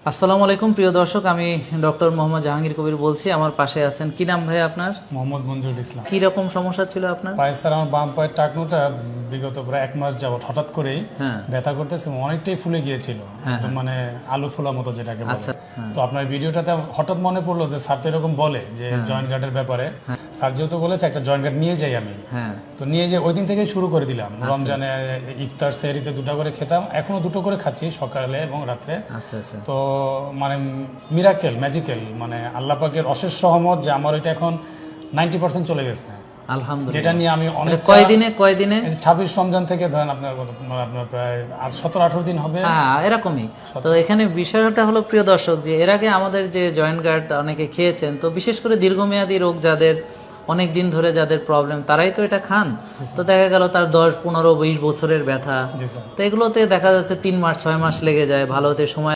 আসসালামু আলাইকুম প্রিয় দর্শক, আমি ডক্টর মোহাম্মদ জাহাঙ্গীর কবির বলছি। আমার পাশে আছেন, কি নাম ভাই আপনার? মোহাম্মদ মঞ্জুরুল ইসলাম। কি রকম সমস্যা ছিল আপনার? পায়ে স্যার আমার বাম পায়ের টাকনুটা বিগত প্রায় 1 মাস যাবত হঠাৎ করেই হ্যাঁ। ব্যথা করতেছে, অনেকটাই ফুলে গিয়েছিল, একদম মানে আলু ফোলা মতো যেটাকে বলে। আচ্ছা, হ্যাঁ। তো আপনার ভিডিওটাতে হঠাৎ মনে পড়লো যে স্যার তো এরকম বলে যে জয়েন্ট গার্ডের ব্যাপারে, স্যার যেহেতু বলেছে একটা জয়েন্ট গার্ড নিয়ে যাই আমি, হ্যাঁ। তো নিয়ে যে ওই দিন থেকেই শুরু করে দিলাম। রমজানে ইফতার সেহরিতে 2টা করে খেতাম, এখনো 2টো করে খাচ্ছি সকালে এবং রাত্রে। আচ্ছা আচ্ছা। তো মানে মিরাকেল ম্যাজিক্যাল, মানে আল্লাহ পাকের অশেষ রহমত যে আমার ওইটা এখন 90% চলে গেছে, আলহামদুলিল্লাহ। যেটা নিয়ে আমি অনেক কয়দিনে? 26 রমজান থেকে ধরেন আপনার আপনার প্রায় 17-18 দিন হবে। হ্যাঁ, এরকমই। তো এখানে বিষয়টা হলো প্রিয় দর্শক, যে এর আগে আমাদের যে জয়েন্ট গার্ড অনেকে খেয়েছেন, তো বিশেষ করে দীর্ঘমেয়াদী রোগ যাদের, অনেক দিন ধরে যাদের প্রবলেম, তারাই তো এটা খান। তো দেখা গেল তার 10, 15, 20 বছরের ব্যথা, জি স্যার। তো এগুলোতে দেখা যাচ্ছে 3 মাস 6 মাস লেগে যায় ভালো হতে, সময়